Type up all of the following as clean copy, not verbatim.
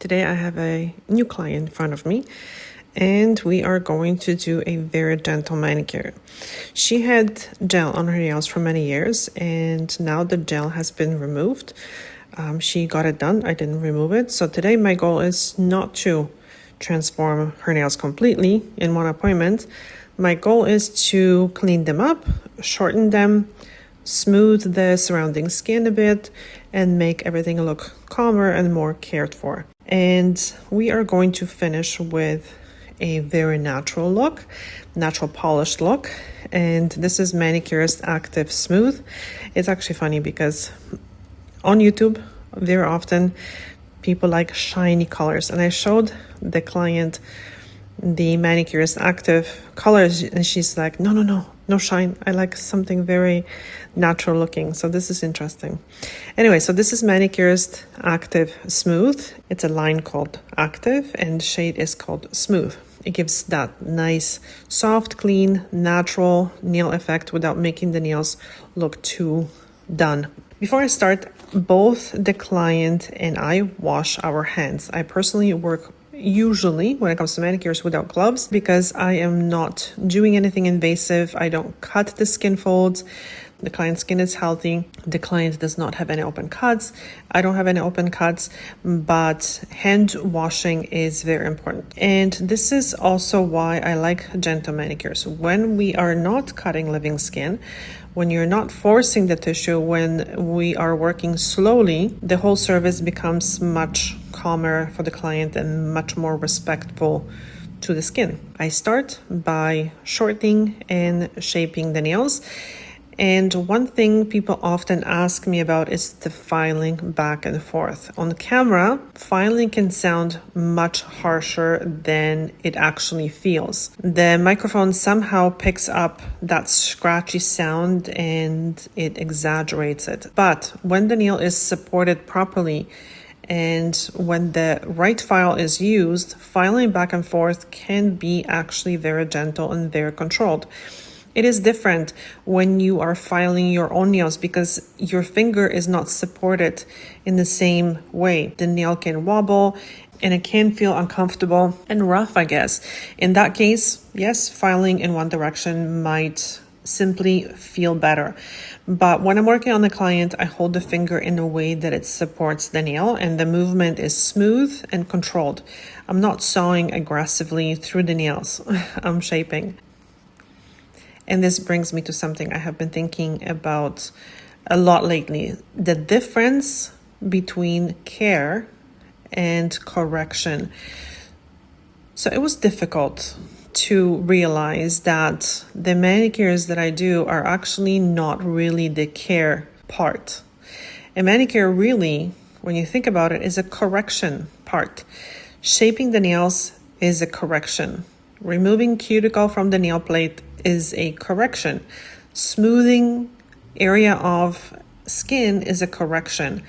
Today I have a new client in front of me and we are going to do a very gentle manicure. She had gel on her nails for many years and now the gel has been removed. She got it done. I didn't remove it. So today my goal is not to transform her nails completely in one appointment. My goal is to clean them up, shorten them, smooth the surrounding skin a bit, and make everything look calmer and more cared for. And we are going to finish with a very natural look, natural polished look. And this is Manicurist Active Smooth. It's actually funny because on YouTube, very often people like shiny colors. And I showed the client the Manicurist Active colors and she's like, no shine. I like something very natural looking. So this is interesting. Anyway, so this is Manicurist Active Smooth. It's a line called Active and the shade is called Smooth. It gives that nice, soft, clean, natural nail effect without making the nails look too done. Before I start, both the client and I wash our hands. I personally work usually when it comes to manicures without gloves because I am not doing anything invasive. I don't cut the skin folds. The client's skin is healthy. The client does not have any open cuts. I don't have any open cuts, but hand washing is very important. And this is also why I like gentle manicures. When we are not cutting living skin, when you're not forcing the tissue, when we are working slowly, the whole service becomes much calmer for the client and much more respectful to the skin. I start by shortening and shaping the nails. And one thing people often ask me about is the filing back and forth. On camera, filing can sound much harsher than it actually feels. The microphone somehow picks up that scratchy sound and it exaggerates it. But when the nail is supported properly and when the right file is used, filing back and forth can be actually very gentle and very controlled. It is different when you are filing your own nails because your finger is not supported in the same way. The nail can wobble and it can feel uncomfortable and rough, I guess. In that case, yes, filing in one direction might simply feel better. But when I'm working on the client, I hold the finger in a way that it supports the nail and the movement is smooth and controlled. I'm not sawing aggressively through the nails. I'm shaping. And this brings me to something I have been thinking about a lot lately. The difference between care and correction. So it was difficult to realize that the manicures that I do are actually not really the care part. A manicure really, when you think about it, is a correction part. Shaping the nails is a correction. Removing cuticle from the nail plate is a correction. Smoothing area of skin is a correction.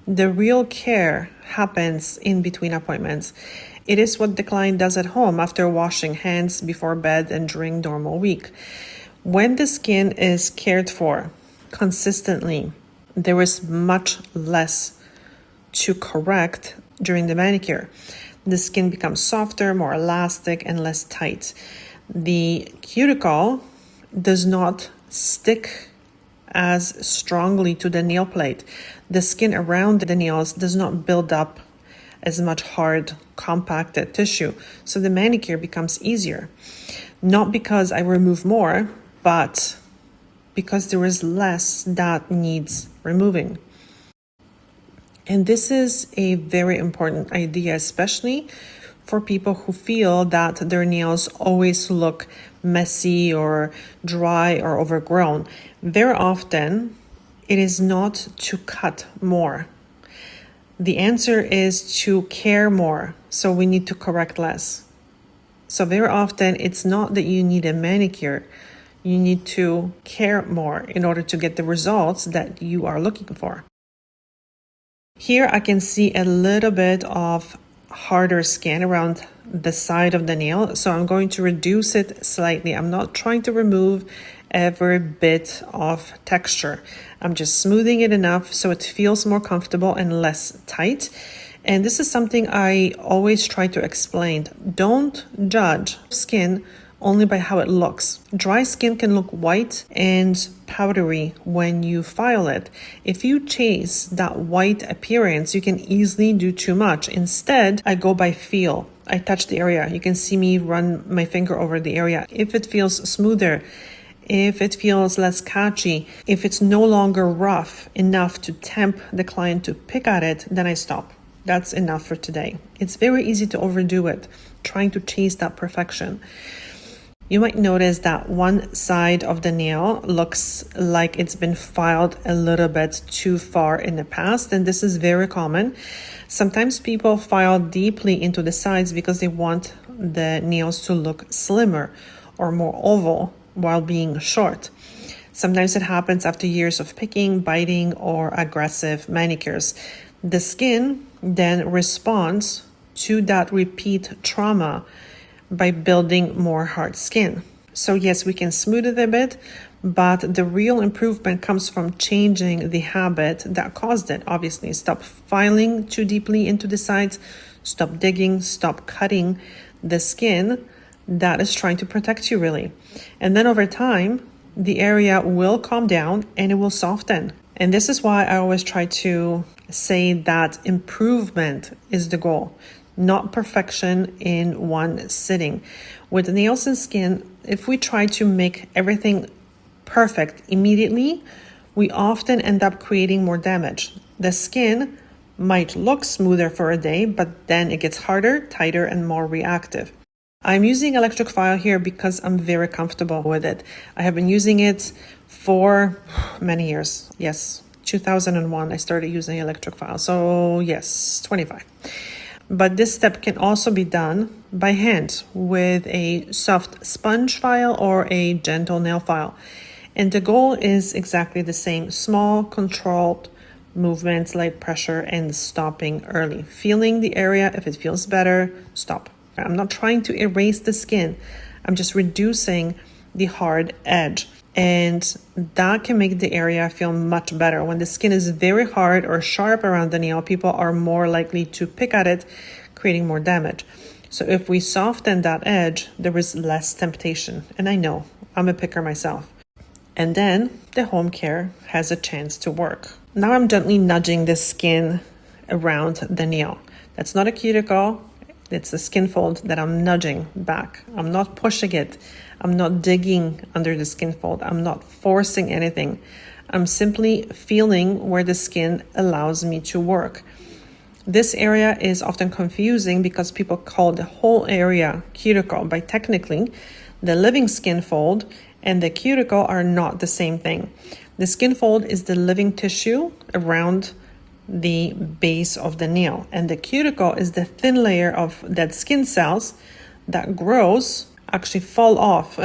The real care happens in between appointments. It is what the client does at home after washing hands before bed and during normal week. When the skin is cared for consistently, there is much less to correct during the manicure. The skin becomes softer, more elastic, and less tight. The cuticle does not stick as strongly to the nail plate. The skin around the nails does not build up as much hard, compacted tissue. So the manicure becomes easier. Not because I remove more, but because there is less that needs removing. And this is a very important idea, especially for people who feel that their nails always look messy or dry or overgrown. Very often, it is not to cut more. The answer is to care more, so we need to correct less. So very often, it's not that you need a manicure. You need to care more in order to get the results that you are looking for. Here I can see a little bit of harder skin around the side of the nail, so I'm going to reduce it slightly. I'm not trying to remove every bit of texture. I'm just smoothing it enough so it feels more comfortable and less tight. And this is something I always try to explain. Don't judge skin only by how it looks. Dry skin can look white and powdery when you file it. If you chase that white appearance, you can easily do too much. Instead, I go by feel. I touch the area. You can see me run my finger over the area. If it feels smoother, if it feels less catchy, if it's no longer rough enough to tempt the client to pick at it, then I stop. That's enough for today. It's very easy to overdo it, trying to chase that perfection. You might notice that one side of the nail looks like it's been filed a little bit too far in the past, and this is very common. Sometimes people file deeply into the sides because they want the nails to look slimmer or more oval while being short. Sometimes it happens after years of picking, biting, or aggressive manicures. The skin then responds to that repeat trauma by building more hard skin. So yes, we can smooth it a bit, but the real improvement comes from changing the habit that caused it. Obviously, stop filing too deeply into the sides, stop digging, stop cutting the skin that is trying to protect you really. And then over time, the area will calm down and it will soften. And this is why I always try to say that improvement is the goal, not perfection in one sitting. With nails and skin, if we try to make everything perfect immediately, we often end up creating more damage. The skin might look smoother for a day, but then it gets harder, tighter, and more reactive. I'm using electric file here because I'm very comfortable with it. I have been using it for many years. Yes, 2001 I started using electric file. So yes, 25. But this step can also be done by hand with a soft sponge file or a gentle nail file. And the goal is exactly the same: small, controlled movements, light pressure, and stopping early. Feeling the area. If it feels better, stop. I'm not trying to erase the skin. I'm just reducing the hard edge. And that can make the area feel much better. When the skin is very hard or sharp around the nail, people are more likely to pick at it, creating more damage. So if we soften that edge, there is less temptation. And I know, I'm a picker myself. And then the home care has a chance to work. Now I'm gently nudging the skin around the nail. That's not a cuticle. It's the skin fold that I'm nudging back. I'm not pushing it. I'm not digging under the skin fold. I'm not forcing anything. I'm simply feeling where the skin allows me to work. This area is often confusing because people call the whole area cuticle, but technically the living skin fold and the cuticle are not the same thing. The skin fold is the living tissue around the base of the nail, and the cuticle is the thin layer of dead skin cells that grows, actually fall off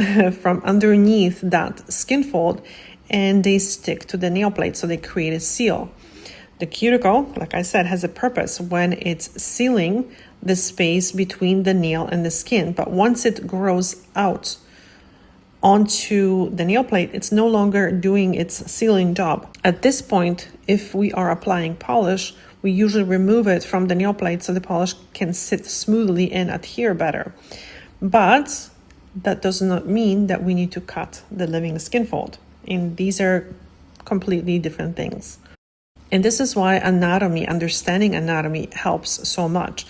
from underneath that skin fold, and they stick to the nail plate, so they create a seal. The cuticle, like I said, has a purpose when it's sealing the space between the nail and the skin, but once it grows out onto the nail plate, it's no longer doing its sealing job. At this point, if we are applying polish, we usually remove it from the nail plate so the polish can sit smoothly and adhere better. But that does not mean that we need to cut the living skin fold. And these are completely different things. And this is why understanding anatomy helps so much.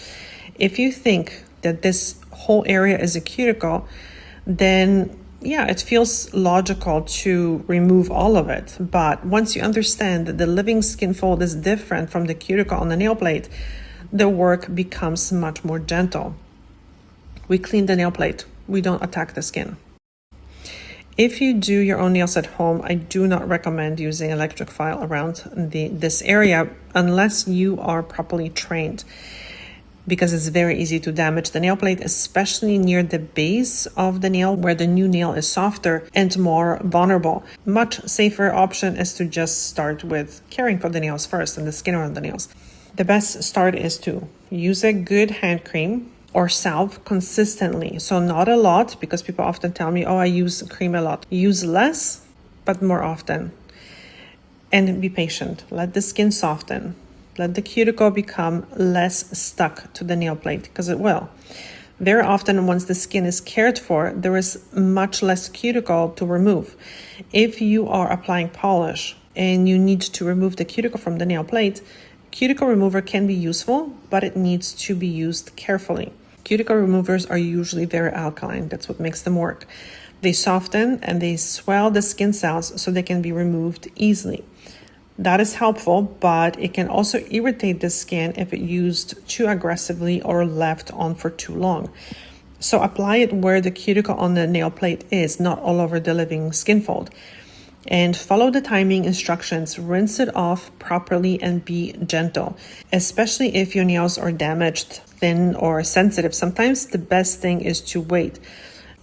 If you think that this whole area is a cuticle, then yeah, it feels logical to remove all of it. But once you understand that the living skin fold is different from the cuticle on the nail plate, the work becomes much more gentle. We clean the nail plate. We don't attack the skin. If you do your own nails at home, I do not recommend using electric file around this area unless you are properly trained, because it's very easy to damage the nail plate, especially near the base of the nail where the new nail is softer and more vulnerable. Much safer option is to just start with caring for the nails first and the skin around the nails. The best start is to use a good hand cream or salve consistently. So not a lot, because people often tell me, oh, I use cream a lot. Use less, but more often. And be patient. Let the skin soften. Let the cuticle become less stuck to the nail plate, because it will. Very often, once the skin is cared for, there is much less cuticle to remove. If you are applying polish and you need to remove the cuticle from the nail plate, cuticle remover can be useful, but it needs to be used carefully. Cuticle removers are usually very alkaline. That's what makes them work. They soften and they swell the skin cells so they can be removed easily. That is helpful, but it can also irritate the skin if it's used too aggressively or left on for too long. So apply it where the cuticle on the nail plate is, not all over the living skin fold. And follow the timing instructions. Rinse it off properly and be gentle, especially if your nails are damaged, thin, or sensitive. Sometimes the best thing is to wait.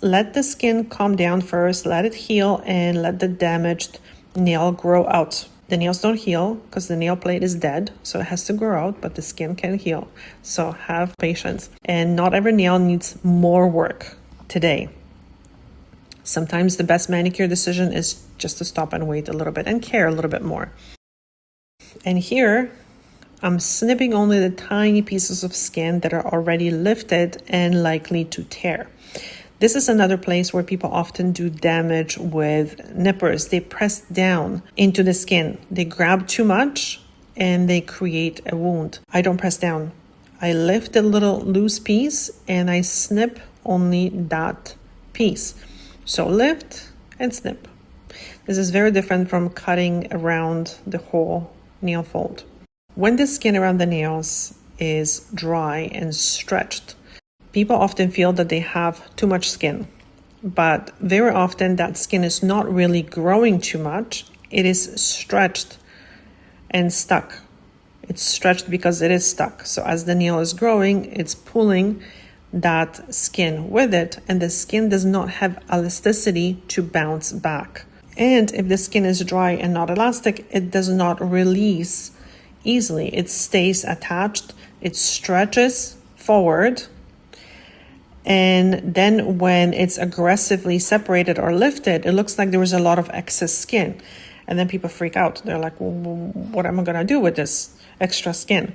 Let the skin calm down first, let it heal, and let the damaged nail grow out. The nails don't heal because the nail plate is dead, so it has to grow out, but the skin can heal. So have patience. And not every nail needs more work today. Sometimes the best manicure decision is just to stop and wait a little bit and care a little bit more. And here, I'm snipping only the tiny pieces of skin that are already lifted and likely to tear. This is another place where people often do damage with nippers. They press down into the skin. They grab too much and they create a wound. I don't press down. I lift a little loose piece and I snip only that piece. So lift and snip. This is very different from cutting around the whole nail fold. When the skin around the nails is dry and stretched, people often feel that they have too much skin, but very often that skin is not really growing too much. It is stretched and stuck. It's stretched because it is stuck. So as the nail is growing, it's pulling that skin with it, and the skin does not have elasticity to bounce back. And if the skin is dry and not elastic, it does not release easily. It stays attached, it stretches forward, and then when it's aggressively separated or lifted, it looks like there was a lot of excess skin. And then people freak out. They're like, well, what am I going to do with this extra skin?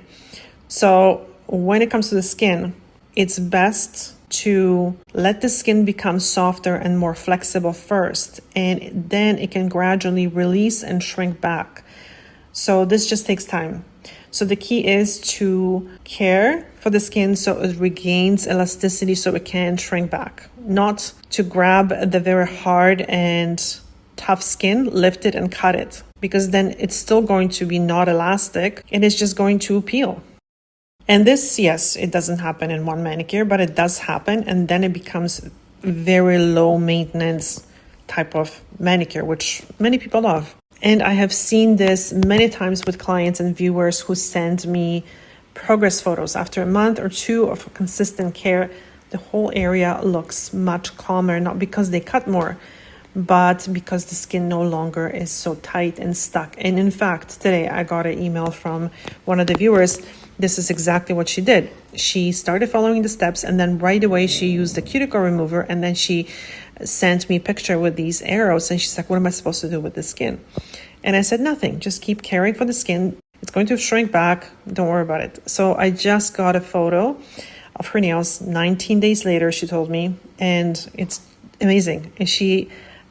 So when it comes to the skin, it's best to let the skin become softer and more flexible first, and then it can gradually release and shrink back. So this just takes time. So the key is to care for the skin so it regains elasticity so it can shrink back. Not to grab the very hard and tough skin, lift it and cut it, because then it's still going to be not elastic and it's just going to peel. And this, yes, it doesn't happen in one manicure, but it does happen, and then it becomes very low maintenance type of manicure, which many people love. And I have seen this many times with clients and viewers who send me progress photos. After a month or two of consistent care, the whole area looks much calmer, not because they cut more, but because the skin no longer is so tight and stuck. And in fact, today I got an email from one of the viewers. This is exactly what she did. She started following the steps, and then right away she used the cuticle remover, and then she sent me a picture with these arrows, and she's like, what am I supposed to do with the skin? And I said, nothing, just keep caring for the skin. It's going to shrink back. Don't worry about it. So I just got a photo of her nails 19 days later, she told me, and it's amazing. And she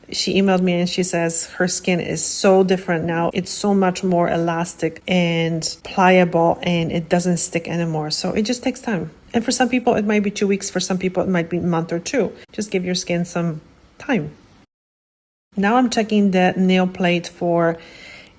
emailed me and she says her skin is so different now. It's so much more elastic and pliable, and it doesn't stick anymore. So it just takes time. And for some people, it might be 2 weeks. For some people, it might be a month or two. Just give your skin some time. Now I'm checking the nail plate for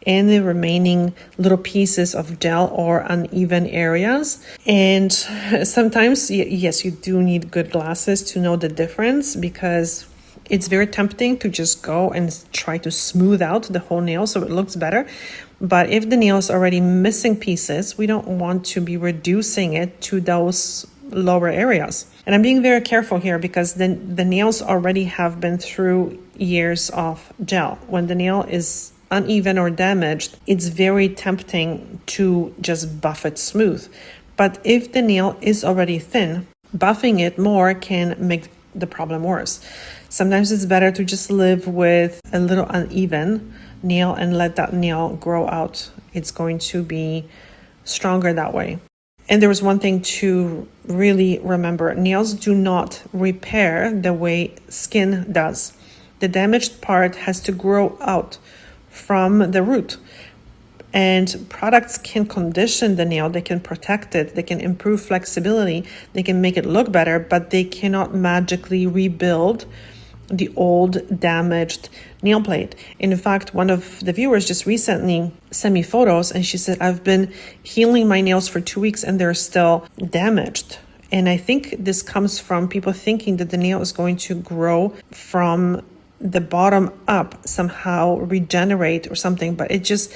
any remaining little pieces of gel or uneven areas. And sometimes, yes, you do need good glasses to know the difference, because it's very tempting to just go and try to smooth out the whole nail so it looks better. But if the nail is already missing pieces, we don't want to be reducing it to those lower areas. And I'm being very careful here because the nails already have been through years of gel. When the nail is uneven or damaged, it's very tempting to just buff it smooth. But if the nail is already thin, buffing it more can make the problem worse. Sometimes it's better to just live with a little uneven nail and let that nail grow out. It's going to be stronger that way. And there was one thing to really remember. Nails do not repair the way skin does. The damaged part has to grow out from the root. And products can condition the nail, they can protect it, they can improve flexibility, they can make it look better, but they cannot magically rebuild the old damaged nail plate. In fact, one of the viewers just recently sent me photos and she said, I've been healing my nails for 2 weeks and they're still damaged. And I think this comes from people thinking that the nail is going to grow from the bottom up, somehow regenerate or something, but it just,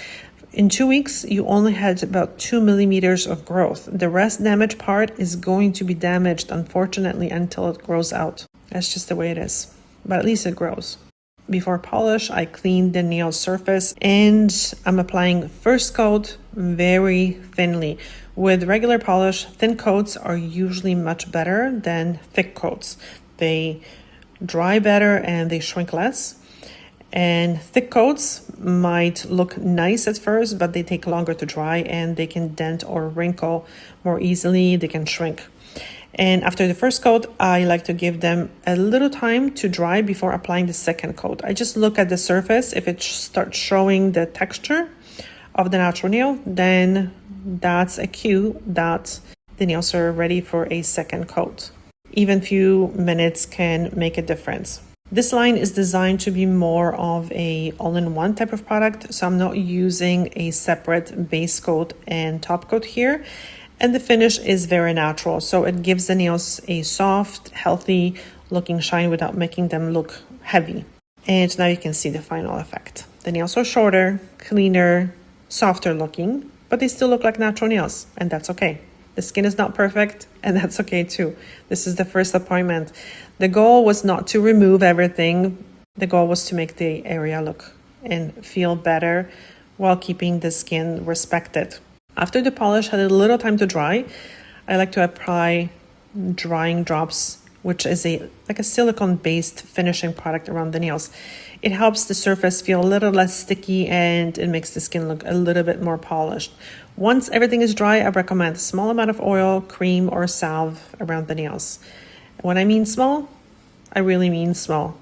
in 2 weeks, you only had about 2 millimeters of growth. The rest damaged part is going to be damaged, unfortunately, until it grows out. That's just the way it is. But at least it grows. Before polish, I clean the nail surface and I'm applying first coat very thinly. With regular polish, thin coats are usually much better than thick coats. They dry better and they shrink less. And thick coats might look nice at first, but they take longer to dry and they can dent or wrinkle more easily. They can shrink. And after the first coat, I like to give them a little time to dry before applying the second coat. I just look at the surface. If it starts showing the texture of the natural nail, then that's a cue that the nails are ready for a second coat. Even few minutes can make a difference. This line is designed to be more of a all-in-one type of product, so I'm not using a separate base coat and top coat here. And the finish is very natural, so it gives the nails a soft, healthy looking shine without making them look heavy. And now you can see the final effect. The nails are shorter, cleaner, softer looking, but they still look like natural nails, and that's okay. The skin is not perfect, and that's okay too. This is the first appointment. The goal was not to remove everything. The goal was to make the area look and feel better while keeping the skin respected. After the polish had a little time to dry, I like to apply drying drops, which is like a silicone-based finishing product around the nails. It helps the surface feel a little less sticky and it makes the skin look a little bit more polished. Once everything is dry, I recommend a small amount of oil, cream, or salve around the nails. When I mean small, I really mean small.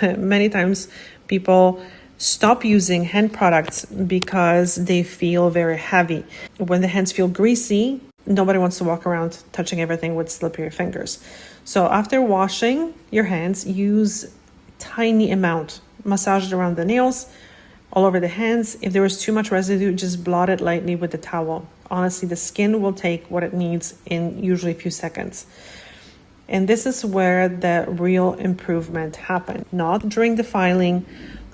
Many times people stop using hand products because they feel very heavy. When the hands feel greasy, nobody wants to walk around touching everything with slippery fingers. So after washing your hands, use tiny amount. Massage it around the nails, all over the hands. If there was too much residue, just blot it lightly with the towel. Honestly, the skin will take what it needs in usually a few seconds. And this is where the real improvement happened. Not during the filing,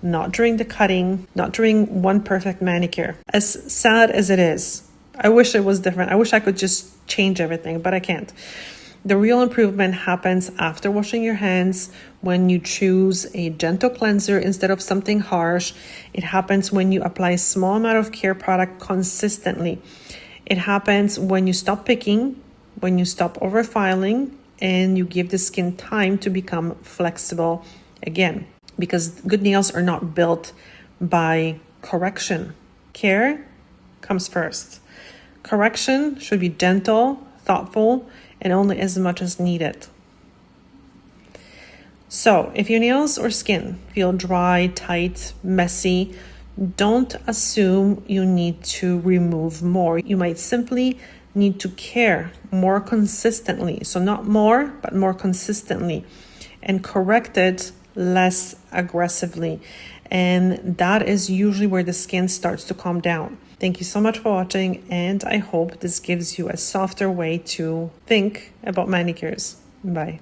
not during the cutting, not during one perfect manicure. As sad as it is, I wish it was different. I wish I could just change everything, but I can't. The real improvement happens after washing your hands, when you choose a gentle cleanser instead of something harsh. It happens when you apply a small amount of care product consistently. It happens when you stop picking, when you stop overfiling, and you give the skin time to become flexible again. Because good nails are not built by correction. Care comes first. Correction should be gentle, thoughtful, and only as much as needed. So, if your nails or skin feel dry, tight, messy, don't assume you need to remove more. You might simply need to care more consistently. So not more, but more consistently. And correct it less aggressively. And that is usually where the skin starts to calm down. Thank you so much for watching, and I hope this gives you a softer way to think about manicures. Bye.